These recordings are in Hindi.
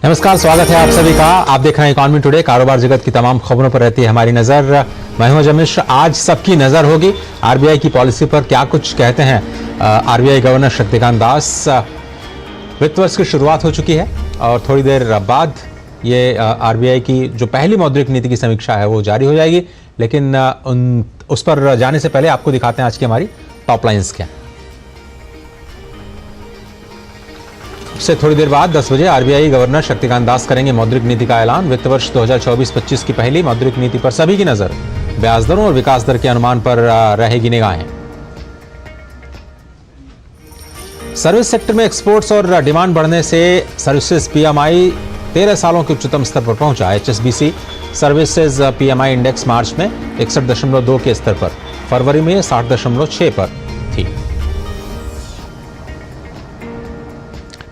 नमस्कार, स्वागत है आप सभी का। आप देख रहे हैं इकोनॉमी टुडे। कारोबार जगत की तमाम खबरों पर रहती है हमारी नजर। मैं हूं अजय मिश्र। आज सबकी नजर होगी आरबीआई की पॉलिसी पर। क्या कुछ कहते हैं आरबीआई गवर्नर शक्तिकांत दास। वित्त वर्ष की शुरुआत हो चुकी है और थोड़ी देर बाद ये आरबीआई की जो पहली मौद्रिक नीति की समीक्षा है वो जारी हो जाएगी। लेकिन उस पर जाने से पहले आपको दिखाते हैं आज की हमारी टॉप लाइन्स क्या। से थोड़ी देर बाद 10 बजे आरबीआई गवर्नर शक्तिकांत दास करेंगे मौद्रिक नीति का ऐलान। वित्त वर्ष 2024-25 की पहली मौद्रिक नीति पर सभी की नजर। ब्याज दरों और विकास दर के अनुमान पर रहेगी निगाहें। सर्विस सेक्टर में एक्सपोर्ट्स और डिमांड बढ़ने से सर्विसेज पीएमआई 13 सालों के उच्चतम स्तर पर पहुंचा। एचएसबीसी सर्विसेज पीएमआई इंडेक्स मार्च में 61.2 के स्तर पर, फरवरी में 60.6 पर थी।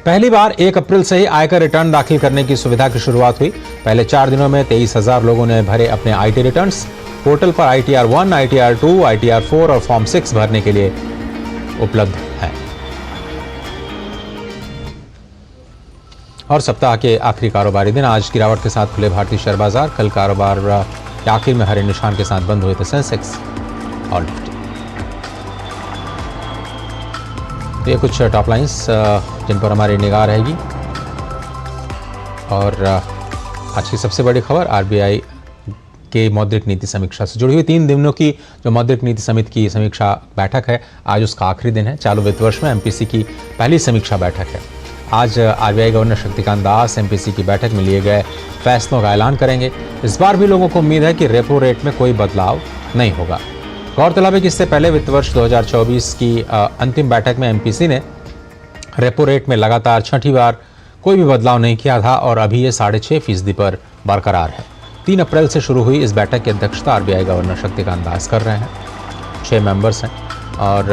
पहली बार 1 अप्रैल से ही आयकर रिटर्न दाखिल करने की सुविधा की शुरुआत हुई। पहले 4 दिनों में 23,000 लोगों ने भरे अपने आईटी रिटर्न्स। पोर्टल पर ITR 1, ITR 2, ITR 4 और फॉर्म 6 भरने के लिए उपलब्ध है। और सप्ताह के आखिरी कारोबारी दिन आज गिरावट के साथ खुले भारतीय शेयर बाजार। कल कारोबार के आखिर में हरे निशान के साथ बंद हुए थे सेंसेक्स और निफ्टी। तो ये कुछ टॉप लाइन्स जिन पर हमारी निगाह रहेगी। और आज की सबसे बड़ी खबर आरबीआई के मौद्रिक नीति समीक्षा से जुड़ी हुई 3 दिनों की जो मौद्रिक नीति समिति की समीक्षा बैठक है, आज उसका आखिरी दिन है। चालू वित्त वर्ष में एमपीसी की पहली समीक्षा बैठक है। आज RBI governor Shaktikanta Das MPC की बैठक में लिए गए फैसलों का ऐलान करेंगे। इस बार भी लोगों को उम्मीद है कि रेपो रेट में कोई बदलाव नहीं होगा। गौरतलब है कि इससे पहले वित्त वर्ष 2024 की अंतिम बैठक में एमपीसी ने रेपो रेट में लगातार 6ठी बार कोई भी बदलाव नहीं किया था और अभी ये 6.5% पर बरकरार है। 3 अप्रैल से शुरू हुई इस बैठक की अध्यक्षता आरबीआई गवर्नर शक्तिकांत दास कर रहे हैं। 6 मेंबर्स हैं और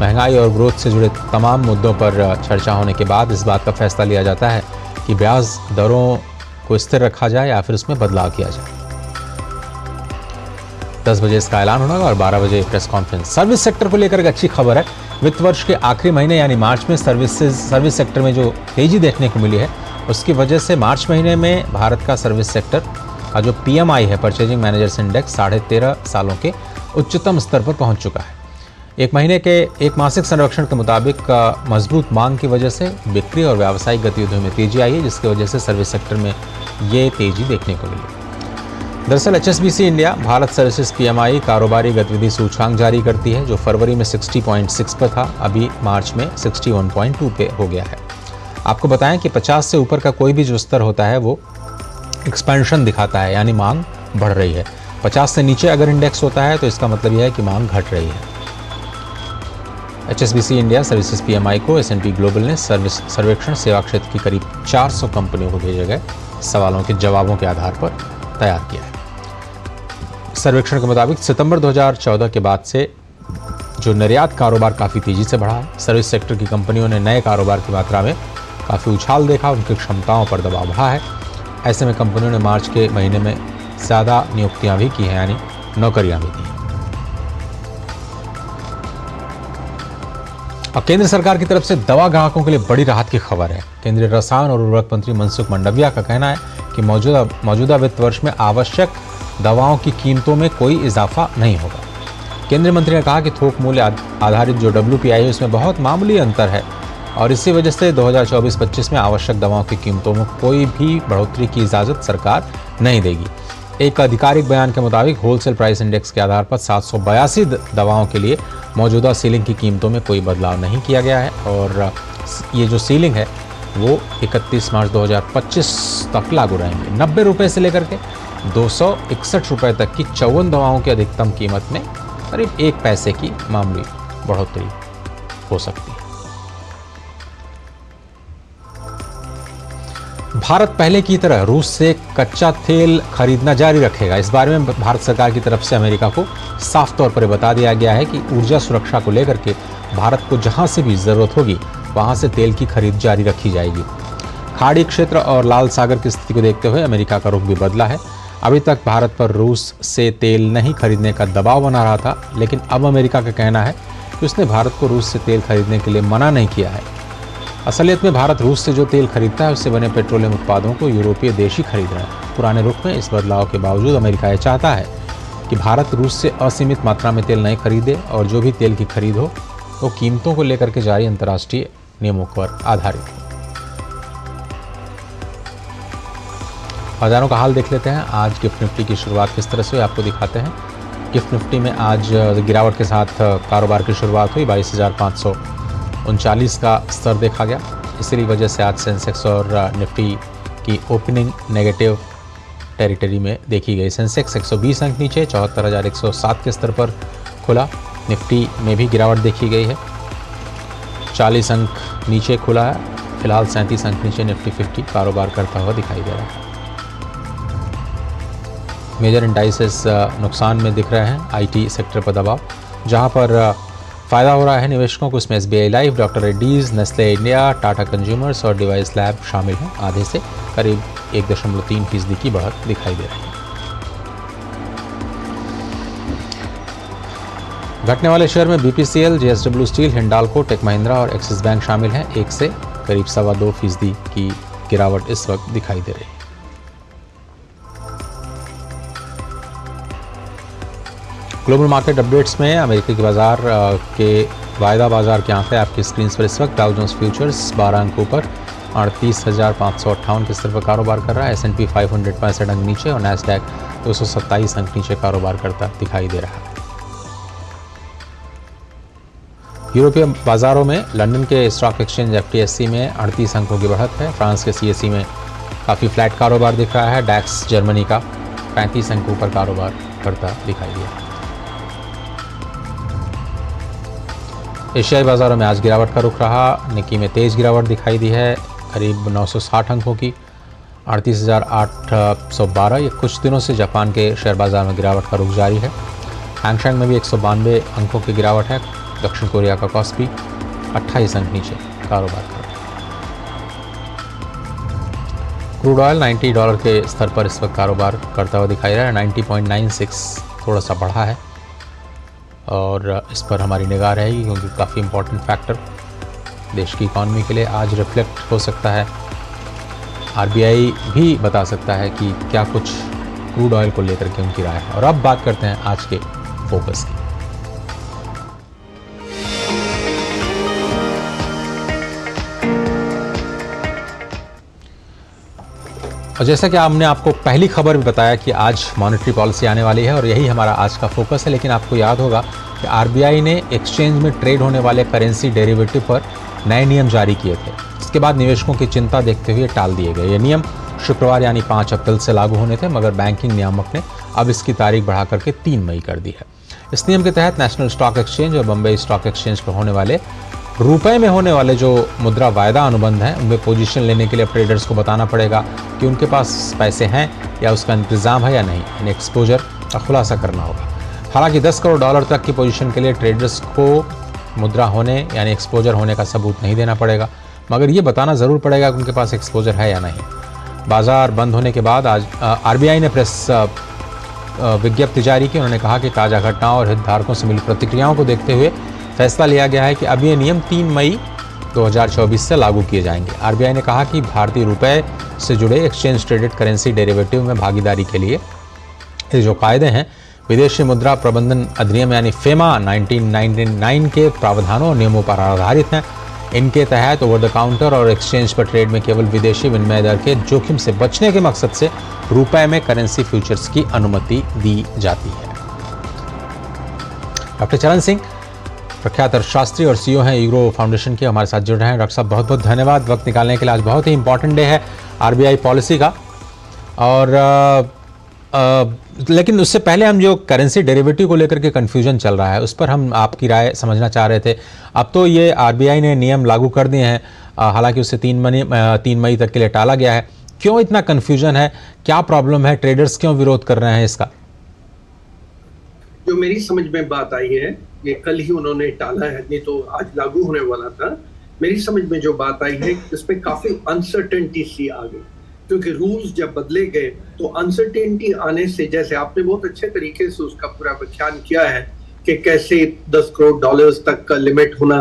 महंगाई और ग्रोथ से जुड़े तमाम मुद्दों पर चर्चा होने के बाद इस बात का फैसला लिया जाता है कि ब्याज दरों को स्थिर रखा जाए या फिर उसमें बदलाव किया जाए। 10 बजे इसका ऐलान होगा और 12 बजे प्रेस कॉन्फ्रेंस। सर्विस सेक्टर को लेकर एक अच्छी खबर है। वित्त वर्ष के आखिरी महीने यानी मार्च में सर्विस सेक्टर में जो तेजी देखने को मिली है उसकी वजह से मार्च महीने में भारत का सर्विस सेक्टर का जो पीएमआई है, परचेजिंग मैनेजर्स इंडेक्स, 13.5 सालों के उच्चतम स्तर पर पहुंच चुका है। एक मासिक सर्वेक्षण के मुताबिक मजबूत मांग की वजह से बिक्री और व्यावसायिक गतिविधियों में तेजी आई है, जिसकी वजह से सर्विस सेक्टर में ये तेजी देखने को मिली। दरअसल HSBC India Bharat services PMI कारोबारी गतिविधि सूचकांक जारी करती है, जो फरवरी में 60.6 पर था, अभी मार्च में 61.2 पे हो गया है। आपको बताएं कि 50 से ऊपर का कोई भी जो स्तर होता है वो एक्सपेंशन दिखाता है, यानी मांग बढ़ रही है। 50 से नीचे अगर इंडेक्स होता है तो इसका मतलब यह है कि मांग घट रही है। एचएसबीसी इंडिया सर्विसेज पीएमआई को S&P ग्लोबल ने सर्वेक्षण सेवा क्षेत्र की करीब 400 कंपनियों को भेजे गए सवालों के जवाबों के आधार पर तैयार किया है। सर्वेक्षण के मुताबिक सितंबर 2014 के बाद से जो निर्यात कारोबार काफ़ी तेजी से बढ़ा है। सर्विस सेक्टर की कंपनियों ने नए कारोबार की मात्रा में काफ़ी उछाल देखा, उनकी क्षमताओं पर दबाव बढ़ा है। ऐसे में कंपनियों ने मार्च के महीने में ज़्यादा नियुक्तियां भी की हैं, यानी नौकरियां भी दी हैं। अब केंद्र सरकार की तरफ से दवा ग्राहकों के लिए बड़ी राहत की खबर है। केंद्रीय रसायन और उर्वरक मंत्री मनसुख मंडाविया का कहना है कि मौजूदा वित्त वर्ष में आवश्यक दवाओं की कीमतों में कोई इजाफा नहीं होगा। केंद्रीय मंत्री ने कहा कि थोक मूल्य आधारित जो WPI है उसमें बहुत मामूली अंतर है और इसी वजह से 2024-25 में आवश्यक दवाओं की कीमतों में कोई भी बढ़ोतरी की इजाज़त सरकार नहीं देगी। एक आधिकारिक बयान के मुताबिक होलसेल प्राइस इंडेक्स के आधार पर 782 दवाओं के लिए मौजूदा सीलिंग की कीमतों में कोई बदलाव नहीं किया गया है और ये जो सीलिंग है वो 31 मार्च 2025 तक लागू रहेंगे। 90 रुपये से लेकर के 261 रुपये तक की 54 दवाओं की अधिकतम कीमत में करीब 1 पैसे की मामूली बढ़ोतरी हो सकती है। भारत पहले की तरह रूस से कच्चा तेल खरीदना जारी रखेगा। इस बारे में भारत सरकार की तरफ से अमेरिका को साफ तौर पर बता दिया गया है कि ऊर्जा सुरक्षा को लेकर के भारत को जहां से भी जरूरत होगी वहां से तेल की खरीद जारी रखी जाएगी। खाड़ी क्षेत्र और लाल सागर की स्थिति को देखते हुए अमेरिका का रुख भी बदला है। अभी तक भारत पर रूस से तेल नहीं खरीदने का दबाव बना रहा था, लेकिन अब अमेरिका का कहना है कि उसने भारत को रूस से तेल खरीदने के लिए मना नहीं किया है। असलियत में भारत रूस से जो तेल खरीदता है उससे बने पेट्रोलियम उत्पादों को यूरोपीय देश ही खरीद रहे हैं। पुराने रुख में इस बदलाव के बावजूद अमेरिका यह चाहता है कि भारत रूस से असीमित मात्रा में तेल नहीं खरीदे और जो भी तेल की खरीद हो वो कीमतों को लेकर के जारी अंतर्राष्ट्रीय नियमों पर आधारित हो। बाजारों का हाल देख लेते हैं। आज गिफ्ट निफ्टी की शुरुआत किस तरह से हुई आपको दिखाते हैं। गिफ्ट निफ्टी में आज गिरावट के साथ कारोबार की शुरुआत हुई। 22,539 का स्तर देखा गया। इसी वजह से आज सेंसेक्स और निफ्टी की ओपनिंग नेगेटिव टेरिटरी में देखी गई। सेंसेक्स 120 अंक नीचे 74,107 के स्तर पर खुला। निफ्टी में भी गिरावट देखी गई है, 40 अंक नीचे खुला है। फिलहाल 37 अंक नीचे निफ्टी 50 कारोबार करता हुआ दिखाई दे रहा है। मेजर इंडाइसेस नुकसान में दिख रहे हैं। आईटी सेक्टर पर दबाव, जहां पर फ़ायदा हो रहा है निवेशकों को, इसमें SBI life, doctor Reddy's, Nestle India, Tata consumers और डिवाइस लैब शामिल हैं। आधे से करीब 1.3% की बढ़त दिखाई दे रही है। घटने वाले शेयर में BPCL, JSW steel, Hindalco, tech Mahindra और एक्सिस बैंक शामिल हैं। 1 से करीब 2.25% की गिरावट इस वक्त दिखाई दे रही है। ग्लोबल मार्केट अपडेट्स में अमेरिकी के बाजार के वायदा बाजार के आंकड़े आपकी स्क्रीन पर इस वक्त। डाउ जोन्स फ्यूचर्स 12 अंक ऊपर 38,558 के स्तर पर कारोबार कर रहा है। S&P 500 65 अंक नीचे और नैस्डैक 227 अंक नीचे कारोबार करता दिखाई दे रहा है। यूरोपीय बाजारों में लंदन के स्टॉक एक्सचेंज FTSE में 38 अंकों की बढ़त है। फ्रांस के CAC में काफ़ी फ्लैट कारोबार दिख रहा है। डैक्स जर्मनी का 35 अंक ऊपर कारोबार करता दिखाई दिया। एशियाई बाजारों में आज गिरावट का रुख रहा। निकी में तेज गिरावट दिखाई दी है, करीब 960 अंकों की 38,812। ये कुछ दिनों से जापान के शेयर बाजार में गिरावट का रुख जारी है। हैंगसेंग में भी 192 अंकों की गिरावट है। दक्षिण कोरिया का कॉस्पी 28 अंक नीचे कारोबार कर रहा है। क्रूड ऑयल $90 के स्तर पर इस वक्त कारोबार करता हुआ दिखाई रहा है। 90.96 थोड़ा सा बढ़ा है और इस पर हमारी निगाह रहेगी, क्योंकि काफ़ी इंपॉर्टेंट फैक्टर देश की इकॉनमी के लिए आज रिफ्लेक्ट हो सकता है। आरबीआई भी बता सकता है कि क्या कुछ क्रूड ऑयल को लेकर के उनकी राय है। और अब बात करते हैं आज के फोकस की। और जैसा कि हमने आपको पहली खबर में बताया कि आज मॉनेटरी पॉलिसी आने वाली है और यही हमारा आज का फोकस है। लेकिन आपको याद होगा कि आरबीआई ने एक्सचेंज में ट्रेड होने वाले करेंसी डेरिवेटिव पर नए नियम जारी किए थे। इसके बाद निवेशकों की चिंता देखते हुए टाल दिए गए। ये नियम शुक्रवार यानी 5 अप्रैल से लागू होने थे, मगर बैंकिंग नियामक ने अब इसकी तारीख बढ़ा करके 3 मई कर दी है। इस नियम के तहत नेशनल स्टॉक एक्सचेंज और बम्बई स्टॉक एक्सचेंज पर होने वाले रुपए में होने वाले जो मुद्रा वायदा अनुबंध हैं, उनमें पोजीशन लेने के लिए ट्रेडर्स को बताना पड़ेगा कि उनके पास पैसे हैं या उसका इंतजाम है या नहीं। इन एक्सपोजर का खुलासा करना होगा। हालांकि $10 करोड़ तक की पोजीशन के लिए ट्रेडर्स को मुद्रा होने यानी एक्सपोजर होने का सबूत नहीं देना पड़ेगा, मगर ये बताना ज़रूर पड़ेगा कि उनके पास एक्सपोजर है या नहीं। बाजार बंद होने के बाद आज आरबीआई ने प्रेस विज्ञप्ति जारी की। उन्होंने कहा कि ताज़ा घटनाओं और हितधारकों से मिली प्रतिक्रियाओं को देखते हुए फैसला लिया गया है कि अब ये नियम 3 मई 2024 से लागू किए जाएंगे। आरबीआई ने कहा कि भारतीय रुपए से जुड़े एक्सचेंज ट्रेडेड करेंसी डेरिवेटिव में भागीदारी के लिए ये जो कायदे हैं विदेशी मुद्रा प्रबंधन अधिनियम यानी फेमा 1999 के प्रावधानों और नियमों पर आधारित हैं। इनके तहत ओवर द काउंटर और एक्सचेंज पर ट्रेड में केवल विदेशी विनिमय दर के जोखिम से बचने के मकसद से रुपए में करेंसी फ्यूचर्स की अनुमति दी जाती है। डॉक्टर चरण सिंह प्रख्यात अर्थशास्त्री और CEO हैं यूरो फाउंडेशन के, हमारे साथ जुड़ रहे हैं। डॉक्टर साहब बहुत बहुत धन्यवाद वक्त निकालने के लिए। आज बहुत ही इंपॉर्टेंट डे है आरबीआई पॉलिसी का। और लेकिन उससे पहले हम जो करेंसी डेरिवेटिव को लेकर के कन्फ्यूजन चल रहा है उस पर हम आपकी राय समझना चाह रहे थे। अब तो ये आरबीआई ने नियम लागू कर दिए हैं, हालांकि उसे 3 मई तक के लिए टाला गया है। क्यों इतना कन्फ्यूजन है, क्या प्रॉब्लम है, ट्रेडर्स क्यों विरोध कर रहे हैं इसका? जो मेरी समझ में बात आई है, ये कल ही उन्होंने टाला है, नहीं तो आज लागू होने वाला था। मेरी समझ में जो बात आई है इसमें काफी अनसर्टेनिटी सी आ गई, क्योंकि रूल्स जब बदले गए तो अनसर्टेनिटी आने से, जैसे आपने बहुत अच्छे तरीके से उसका पूरा व्याख्यान किया है कि कैसे $10 करोड़ तक का लिमिट होना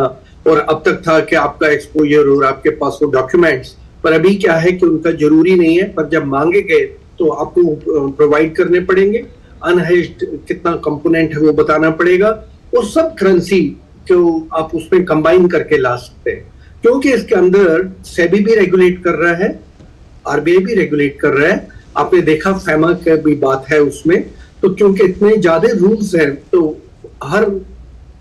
और अब तक था कि आपका एक्सपोजर और आपके पास वो डॉक्यूमेंट्स, पर अभी क्या है कि उनका जरूरी नहीं है, पर जब मांगे गए तो आपको प्रोवाइड करने पड़ेंगे। अनहेज्ड कितना कंपोनेंट है वो बताना पड़ेगा, और सब करेंसी को आप उसमें कंबाइन करके ला सकते हैं, क्योंकि इसके अंदर सेबी भी रेगुलेट कर रहा है, आरबीआई भी रेगुलेट कर रहा है। आपने देखा फैमा की भी बात है उसमें, तो क्योंकि इतने ज्यादा रूल्स हैं तो हर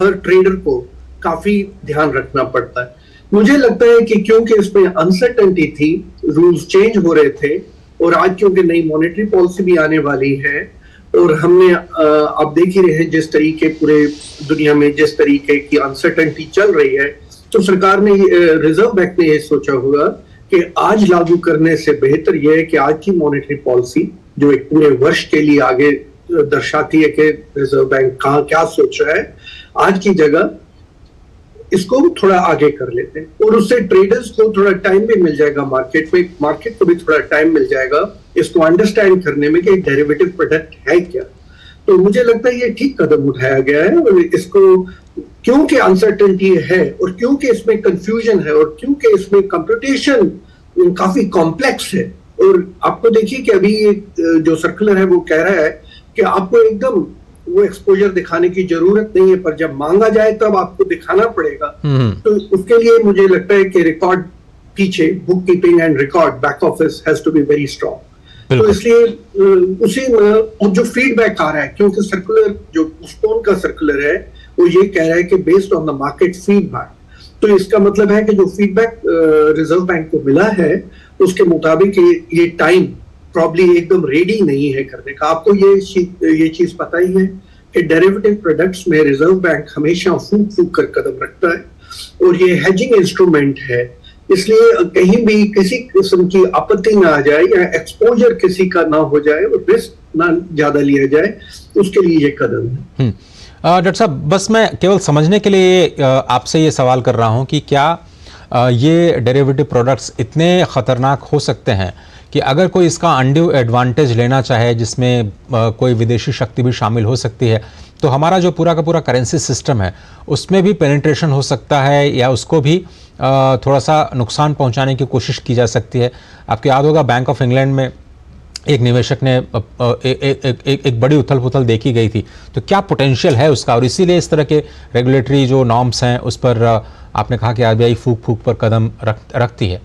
ट्रेडर को काफी ध्यान रखना पड़ता है। मुझे लगता है कि क्योंकि इसमें अनसर्टेनिटी थी, रूल्स चेंज हो रहे थे, और आज क्योंकि नई मॉनेटरी पॉलिसी भी आने वाली है, और हमने आप देख ही रहे हैं जिस तरीके पूरे दुनिया में जिस तरीके की अनसर्टेनिटी चल रही है, तो सरकार ने, रिजर्व बैंक ने ये सोचा होगा कि आज लागू करने से बेहतर यह है कि आज की मॉनेटरी पॉलिसी जो एक पूरे वर्ष के लिए आगे दर्शाती है कि रिजर्व बैंक कहाँ क्या सोच रहा है, आज की जगह इसको थोड़ा आगे कर लेते हैं, और उससे ट्रेडर्स को थोड़ा टाइम भी मिल जाएगा, मार्केट को भी थोड़ा टाइम मिल जाएगा इसको अंडरस्टैंड करने में कि डेरिवेटिव प्रोडक्ट है क्या। तो मुझे लगता है ये ठीक कदम उठाया गया है, और इसको क्योंकि अनसर्टेनिटी है, और क्योंकि इसमें कंफ्यूजन है, और क्योंकि इसमें कंप्यूटेशन काफी कॉम्प्लेक्स है। और आपको देखिए कि अभी जो सर्कुलर है वो कह रहा है कि आपको एकदम वो एक्सपोजर दिखाने की जरूरत नहीं है, पर जब मांगा जाए तब आपको दिखाना पड़ेगा। तो उसके लिए मुझे लगता है कि रिकॉर्ड पीछे, book keeping and record back office has to be very strong. तो इसलिए उसी में जो फीडबैक आ रहा है, क्योंकि सर्कुलर जो पोस्टपोन का सर्कुलर है वो ये कह रहा है कि based on the market feedback, तो इसका मतलब है कि जो फीडबैक रिजर्व बैंक को मिला है उसके मुताबिक ये टाइम प्रॉब्ली एकदम रेडी नहीं है करने का। आपको ये चीज पता ही है कि डेरिवेटिव प्रोडक्ट्स में रिजर्व बैंक हमेशा फूक कर कदम रखता है, और ये हेजिंग इंस्ट्रूमेंट है, इसलिए कहीं भी किसी किस्म की आपत्ति ना आ जाए या एक्सपोजर किसी का ना हो जाए और रिस्क ना ज्यादा लिया जाए, उसके लिए ये कदम है। डॉक्टर साहब, बस मैं केवल समझने के लिए आपसे ये सवाल कर रहा हूं कि क्या ये डेरिवेटिव प्रोडक्ट्स इतने खतरनाक हो सकते हैं कि अगर कोई इसका अनड्यू एडवांटेज लेना चाहे, जिसमें कोई विदेशी शक्ति भी शामिल हो सकती है, तो हमारा जो पूरा का पूरा करेंसी सिस्टम है उसमें भी पेनिट्रेशन हो सकता है, या उसको भी थोड़ा सा नुकसान पहुंचाने की कोशिश की जा सकती है। आपको याद होगा बैंक ऑफ इंग्लैंड में एक निवेशक ने एक बड़ी उथल पुथल देखी गई थी, तो क्या पोटेंशियल है उसका, और इसीलिए इस तरह के रेगुलेटरी जो नॉर्म्स हैं उस पर आपने कहा कि आरबीआई फूक पर कदम रखती है।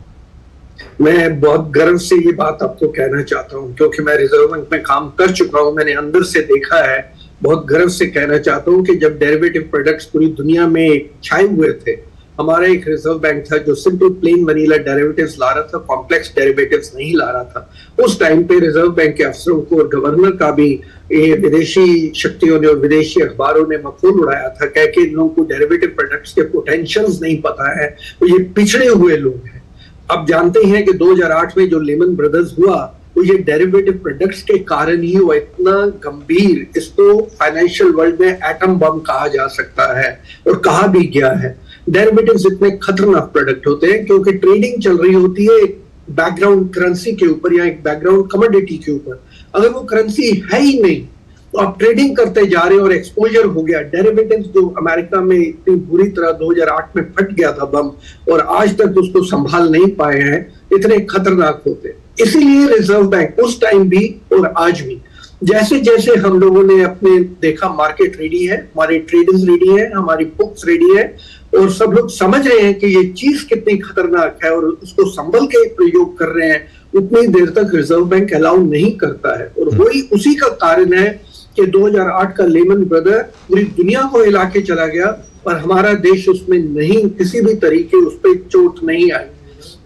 मैं बहुत गर्व से ये बात आपको कहना चाहता हूँ, क्योंकि मैं रिजर्व बैंक में काम कर चुका हूँ, मैंने अंदर से देखा है। बहुत गर्व से कहना चाहता हूँ कि जब डेरिवेटिव प्रोडक्ट्स पूरी दुनिया में छाए हुए थे, हमारा एक रिजर्व बैंक था जो सिंपल प्लेन वनीला डेरिवेटिव्स ला रहा था, कॉम्प्लेक्स डेरिवेटिव्स नहीं ला रहा था। उस टाइम पे रिजर्व बैंक के अफसरों को और गवर्नर का भी ये विदेशी शक्तियों ने और विदेशी अखबारों ने मखौल उड़ाया था, कह के इन लोगों को डेरिवेटिव प्रोडक्ट्स के पोटेंशियल्स नहीं पता है, तो ये पिछड़े हुए लोग हैं। अब जानते हैं कि 2008 में जो लेमन ब्रदर्स हुआ वो ये डेरिवेटिव प्रोडक्ट्स के कारण ही हुआ, इतना गंभीर, इसको फाइनेंशियल वर्ल्ड में एटम बम कहा जा सकता है और कहा भी गया है। डेरिवेटिव्स इतने खतरनाक प्रोडक्ट होते हैं क्योंकि ट्रेडिंग चल रही होती है एक बैकग्राउंड करेंसी के ऊपर या एक बैकग्राउंड कमोडिटी के ऊपर। अगर वो करेंसी है ही नहीं तो आप ट्रेडिंग करते जा रहे हैं और एक्सपोजर हो गया। डेरिवेटिव्स जो अमेरिका में इतनी बुरी तरह 2008 में फट गया था बम, और आज तक उसको संभाल नहीं पाए हैं, इतने खतरनाक होते हैं। इसीलिए रिजर्व बैंक उस टाइम भी और आज भी, जैसे जैसे हम लोगों ने अपने देखा मार्केट रेडी है, हमारे ट्रेडर्स रेडी है, हमारी बुक्स रेडी है, और सब लोग समझ रहे हैं कि ये चीज कितनी खतरनाक है और उसको संभल के प्रयोग कर रहे हैं, उतनी देर तक रिजर्व बैंक अलाउ नहीं करता है। और वही उसी का कारण है कि 2008 का लेमन ब्रदर पूरी दुनिया को हिला के चला गया, पर हमारा देश उसमें नहीं, किसी भी तरीके उस पर चोट नहीं आई।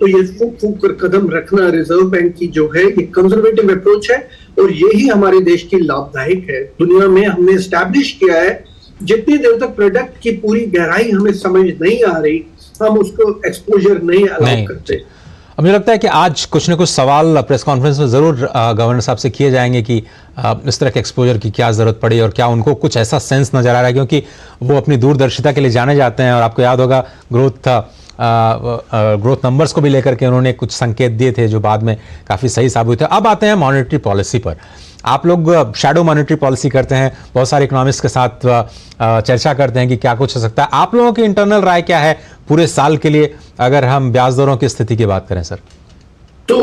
तो ये फूक कर कदम रखना रिजर्व बैंक की जो है ये कंजर्वेटिव अप्रोच है, और यही हमारे देश की लाभदायक है। दुनिया में हमने एस्टैब्लिश किया है, जितनी देर तक प्रोडक्ट की पूरी गहराई हमें समझ नहीं आ रही, हम उसको एक्सपोजर नहीं अलाउ करते। मुझे लगता है कि आज कुछ न कुछ सवाल प्रेस कॉन्फ्रेंस में ज़रूर गवर्नर साहब से किए जाएंगे कि इस तरह के एक्सपोजर की क्या ज़रूरत पड़ी और क्या उनको कुछ ऐसा सेंस नज़र आ रहा है, क्योंकि वो अपनी दूरदर्शिता के लिए जाने जाते हैं। और आपको याद होगा ग्रोथ नंबर्स को भी लेकर के उन्होंने कुछ संकेत दिए थे जो बाद में काफ़ी सही साबित हुए। अब आते हैं मॉनेटरी पॉलिसी पर। आप लोग शैडो मॉनेटरी पॉलिसी करते हैं, बहुत सारे इकोनॉमिस्ट के साथ चर्चा करते हैं कि क्या कुछ हो सकता है। आप लोगों की इंटरनल राय क्या है पूरे साल के लिए अगर हम ब्याज दरों की स्थिति की बात करें सर? तो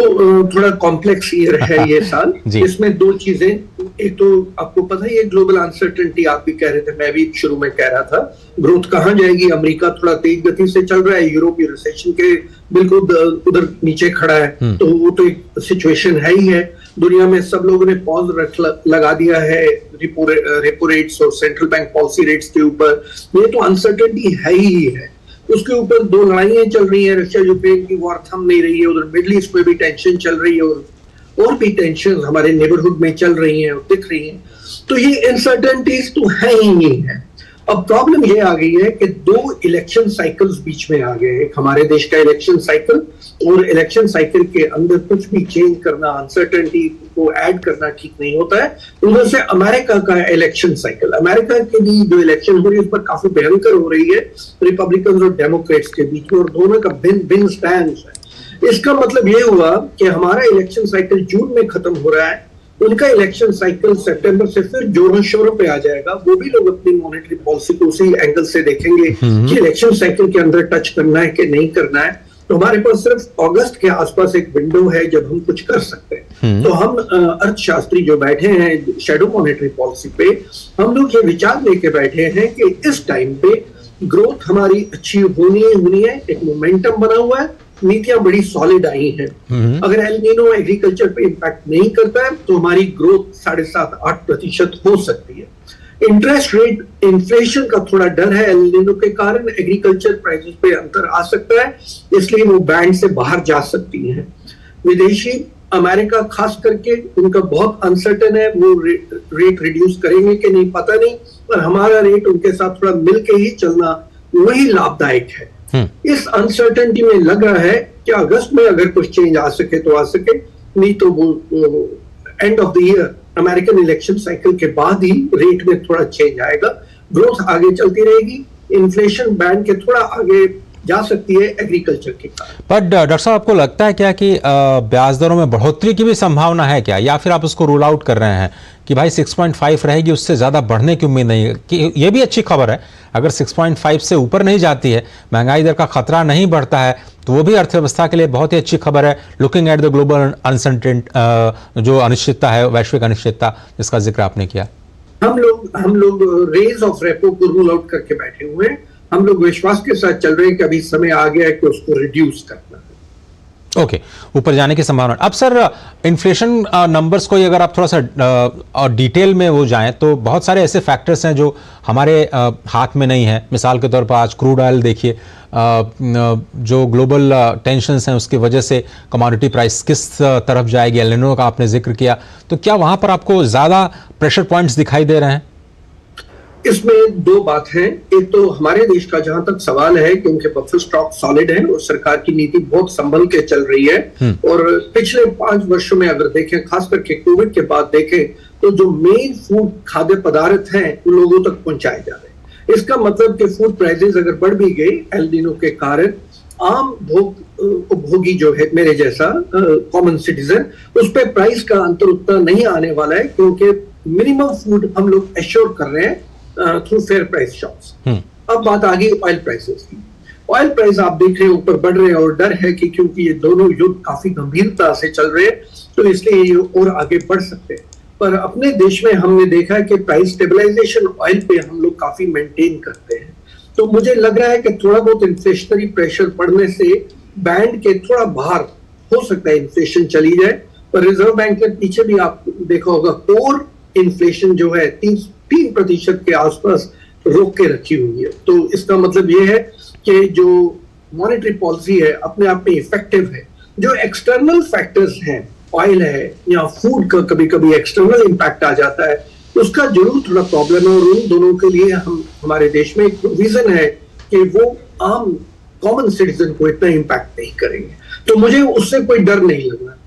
थोड़ा कॉम्प्लेक्स ईयर है ये साल। इसमें दो चीजें, एक तो आपको पता ही है ग्लोबल अनसर्टेनिटी, आप भी कह रहे थे, मैं भी शुरू में कह रहा था, ग्रोथ कहाँ जाएगी। अमेरिका थोड़ा तेज गति से चल रहा है, यूरोप रिसेशन के बिल्कुल उधर नीचे खड़ा है, तो वो तो एक सिचुएशन है ही है। दुनिया में सब लोगों ने पॉज लगा दिया है रेपो रेट्स और सेंट्रल बैंक पॉलिसी रेट्स के ऊपर। ये तो अनसर्टेनिटी है ही है। उसके ऊपर दो लड़ाइयां चल रही है, रशिया यूक्रेन की वॉर थम नहीं रही है, उधर मिडिल ईस्ट में भी टेंशन चल रही है और भी टेंशन हमारे नेबरहुड में चल रही हैं और दिख रही हैं। तो ये अनसर्टेनिटीज तो है ही नहीं है। अब प्रॉब्लम ये आ गई है कि दो इलेक्शन साइकिल्स बीच में आ गए। एक हमारे देश का इलेक्शन साइकिल, और इलेक्शन साइकिल के अंदर कुछ भी चेंज करना, अनसर्टेनिटी को ऐड करना ठीक नहीं होता है। उधर से अमेरिका का इलेक्शन साइकिल, अमेरिका के भी जो इलेक्शन हो रही है उस पर काफी भयंकर हो रही है रिपब्लिकन और डेमोक्रेट्स के बीच में, और दोनों का भिन्न स्टैंड है। इसका मतलब ये हुआ कि हमारा इलेक्शन साइकिल जून में खत्म हो रहा है, उनका इलेक्शन साइकिल सितंबर से फिर जोरों शोरों पे आ जाएगा। वो भी लोग अपनी मॉनेटरी पॉलिसी को उसी एंगल से देखेंगे कि इलेक्शन साइकिल के अंदर टच करना है कि नहीं करना है। तो हमारे पास सिर्फ अगस्त के आसपास एक विंडो है जब हम कुछ कर सकते हैं। तो हम अर्थशास्त्री जो बैठे हैं शैडो मॉनेटरी पॉलिसी पे, हम लोग ये विचार लेके बैठे हैं कि इस टाइम पे ग्रोथ हमारी अच्छी होनी है, एक मोमेंटम बना हुआ है, नीतियां बड़ी सॉलिड आई हैं। अगर एल नीनो एग्रीकल्चर पे इम्पैक्ट नहीं करता है तो हमारी ग्रोथ 7.5-8% हो सकती है। इंटरेस्ट रेट इन्फ्लेशन का थोड़ा डर है, एल नीनो के कारण एग्रीकल्चर प्राइसेस पे अंतर आ सकता है, इसलिए वो बैंड से बाहर जा सकती हैं। विदेशी अमेरिका खास करके उनका बहुत अनसर्टेन है, वो रेट रिड्यूस करेंगे कि नहीं पता नहीं, पर हमारा रेट उनके साथ थोड़ा मिलके ही चलना वही लाभदायक है। इस अनसर्टेनिटी में लग रहा है कि अगस्त में अगर कुछ चेंज आ सके तो आ सके, नहीं तो वो end of the year American election cycle के बाद ही रेट में थोड़ा चेंज आएगा। ग्रोथ आगे चलती रहेगी, इन्फ्लेशन बैंड के थोड़ा आगे जा सकती है एग्रीकल्चर के कारण। पर डॉक्टर साहब, आपको लगता है क्या कि ब्याज दरों में बढ़ोतरी की भी संभावना है क्या, या फिर आप उसको रूल आउट कर रहे हैं कि भाई 6.5 रहेगी, उससे ज़्यादा बढ़ने की उम्मीद नहीं है? कि ये भी अच्छी खबर है, अगर 6.5 से ऊपर नहीं जाती है, महंगाई दर का खतरा नहीं बढ़ता है, तो वो भी अर्थव्यवस्था के लिए बहुत ही अच्छी खबर है। Looking at the global uncertainty, जो अनिश्चितता है, वैश्विक अनिश्चितता जिसका जिक्र आपने किया। हम लोग रेज ऑफ रेपो को रूल आउट करके बैठे हुए हैं। हम लोग विश्वास के साथ चल रहे हैं कि अभी समय आ गया है कि उसको रिड्यूस करना है। ओके, ऊपर जाने की संभावना। अब सर, इन्फ्लेशन नंबर्स को अगर आप थोड़ा सा और डिटेल में वो जाएं तो बहुत सारे ऐसे फैक्टर्स हैं जो हमारे हाथ में नहीं है। मिसाल के तौर पर आज क्रूड ऑयल देखिए, जो ग्लोबल टेंशन्स हैं उसकी वजह से कमोडिटी प्राइस किस तरफ जाएगी, एल नीनो का आपने जिक्र किया, तो क्या वहां पर आपको ज़्यादा प्रेशर पॉइंट्स दिखाई दे रहे हैं? इसमें दो बात है। एक तो हमारे देश का जहां तक सवाल है कि उनके बफर स्टॉक सॉलिड है और सरकार की नीति बहुत संभल के चल रही है, और पिछले 5 वर्षों में अगर देखें, खास करके कोविड के बाद देखें, तो जो मेन फूड खाद्य पदार्थ हैं लोगों तक पहुंचाए जा रहे हैं। इसका मतलब कि फूड प्राइसेस अगर बढ़ भी गई एल नीनो के कारण, आम उपभोगी जो है मेरे जैसा कॉमन सिटीजन, उस पर प्राइस का अंतर उतना नहीं आने वाला है, क्योंकि मिनिमम फूड हम लोग एश्योर कर रहे हैं थ्रू फेयर प्राइस शॉप्स। अब बात आ गई ऑयल प्राइसेस की। ऑयल प्राइस आप देख रहे हैं ऊपर बढ़ रहे हैं, और डर है कि क्योंकि ये दोनों युद्ध काफी गंभीरता से चल रहे हैं तो इसलिए ये और आगे बढ़ सकते हैं। पर अपने देश में हमने देखा है कि प्राइस स्टेबलाइजेशन ऑयल पे हम लोग काफी मेंटेन करते हैं। तो मुझे लग रहा है कि थोड़ा बहुत इन्फ्लेशनरी प्रेशर पड़ने से बैंड के थोड़ा बाहर हो सकता है इन्फ्लेशन चली जाए। पर रिजर्व बैंक ने पीछे भी आप देखा होगा, कोर इन्फ्लेशन जो है 3% के आसपास रोक के रखी हुई है। तो इसका मतलब ये है कि जो मॉनेटरी पॉलिसी है अपने आप में इफेक्टिव है। जो एक्सटर्नल फैक्टर्स हैं, ऑयल है या फूड का कभी कभी एक्सटर्नल इम्पैक्ट आ जाता है, उसका जरूर थोड़ा प्रॉब्लम है, और उन दोनों के लिए हमारे देश में एक प्रोविजन है कि वो आम कॉमन सिटीजन को इतना इम्पैक्ट नहीं करेंगे। तो मुझे उससे कोई डर नहीं लग रहा।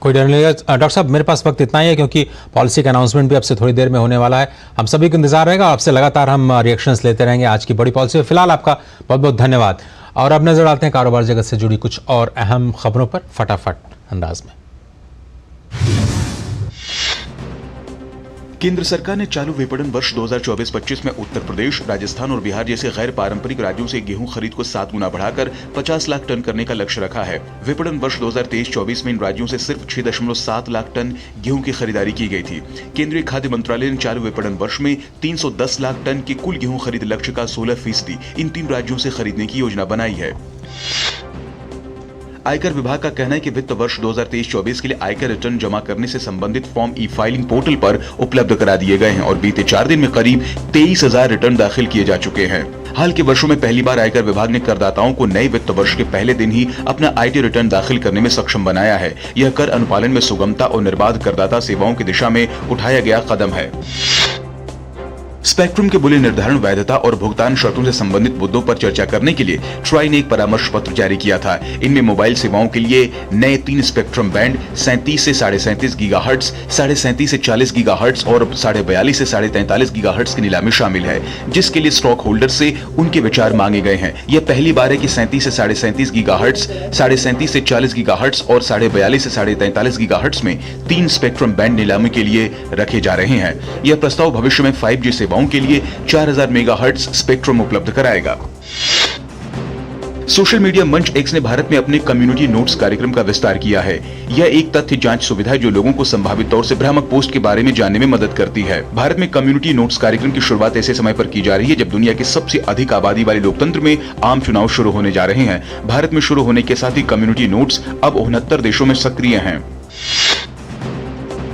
कोई डर नहीं है। डॉक्टर साहब, मेरे पास वक्त इतना ही है क्योंकि पॉलिसी का अनाउंसमेंट भी आपसे थोड़ी देर में होने वाला है। हम सभी को इंतजार रहेगा, आपसे लगातार हम रिएक्शंस लेते रहेंगे आज की बड़ी पॉलिसी में। फिलहाल आपका बहुत बहुत धन्यवाद। और अब नजर डालते हैं कारोबार जगत से जुड़ी कुछ और अहम खबरों पर फटाफट अंदाज में। केंद्र सरकार ने चालू विपणन वर्ष 2024-25 में उत्तर प्रदेश, राजस्थान और बिहार जैसे गैर पारंपरिक राज्यों से गेहूं खरीद को 7 गुना बढ़ाकर 50 लाख टन करने का लक्ष्य रखा है। विपणन वर्ष 2023-24 में इन राज्यों से सिर्फ 6.7 लाख टन गेहूं की खरीदारी की गई थी। केंद्रीय खाद्य मंत्रालय ने चालू विपणन वर्ष में 310 लाख टन के कुल गेहूं खरीद लक्ष्य का 16% इन 3 राज्यों से खरीदने की योजना बनाई है। आयकर विभाग का कहना है कि वित्त वर्ष 2023-24 के लिए आयकर रिटर्न जमा करने से संबंधित फॉर्म ई फाइलिंग पोर्टल पर उपलब्ध करा दिए गए हैं और बीते 4 दिन में करीब 23,000 रिटर्न दाखिल किए जा चुके हैं। हाल के वर्षों में पहली बार आयकर विभाग ने करदाताओं को नए वित्त वर्ष के पहले दिन ही अपना आईटी रिटर्न दाखिल करने में सक्षम बनाया है। यह कर अनुपालन में सुगमता और निर्बाध करदाता सेवाओं की दिशा में उठाया गया कदम है। स्पेक्ट्रम के मूल्य निर्धारण, वैधता और भुगतान शर्तों से संबंधित मुद्दों पर चर्चा करने के लिए ट्राई ने एक परामर्श पत्र जारी किया था। इनमें मोबाइल सेवाओं के लिए नए 3 स्पेक्ट्रम बैंड 37 से 37.5 गीगाहर्ट्ज, 37.5 से 40 गीगाहर्ट्ज और 42.5 से 43.5 गीगाहर्ट्ज की नीलामी शामिल है, जिसके लिए स्टॉक होल्डर से उनके विचार मांगे गए हैं। यह पहली बार है कि 37 से 37.5 गीगाहर्ट्ज, 37.5 से 40 गीगाहर्ट्ज और 42.5 से 43.5 गीगाहर्ट्ज में 3 स्पेक्ट्रम बैंड नीलामी के लिए रखे जा रहे हैं। यह प्रस्ताव भविष्य में 5G सेवाओं के लिए 4000 मेगाहर्ट्ज स्पेक्ट्रम उपलब्ध कराएगा। सोशल मीडिया मंच एक्स ने भारत में अपने कम्युनिटी नोट्स कार्यक्रम का विस्तार किया है। यह एक तथ्य जांच सुविधा है जो लोगों को संभावित तौर से भ्रामक पोस्ट के बारे में जानने में मदद करती है। भारत में कम्युनिटी नोट्स कार्यक्रम की शुरुआत ऐसे समय पर की जा रही है जब दुनिया के सबसे अधिक आबादी वाले लोकतंत्र में आम चुनाव शुरू होने जा रहे हैं। भारत में शुरू होने के साथ ही कम्युनिटी नोट्स अब 69 देशों में सक्रिय हैं।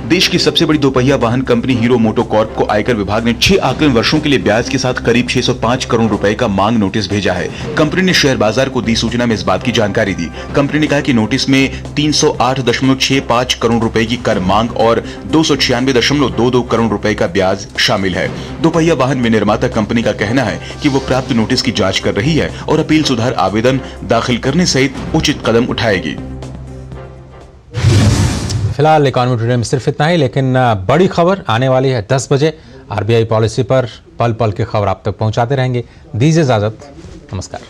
देश की सबसे बड़ी दोपहिया वाहन कंपनी हीरो मोटोकॉर्प को आयकर विभाग ने 6 आकलन वर्षों के लिए ब्याज के साथ करीब 605 करोड़ रुपए का मांग नोटिस भेजा है। कंपनी ने शेयर बाजार को दी सूचना में इस बात की जानकारी दी। कंपनी ने कहा कि नोटिस में 308.65 करोड़ रुपए की कर मांग और 296.22 करोड़ रुपए का ब्याज शामिल है। दोपहिया वाहन विनिर्माता कंपनी का कहना है कि वो प्राप्त नोटिस की जांच कर रही है और अपील सुधार आवेदन दाखिल करने सहित उचित कदम उठाएगी। फिलहाल इकोनॉमी टुडे में सिर्फ इतना ही, लेकिन बड़ी खबर आने वाली है 10 बजे। आरबीआई पॉलिसी पर पल पल की खबर आप तक पहुंचाते रहेंगे। दीजिए इजाजत, नमस्कार।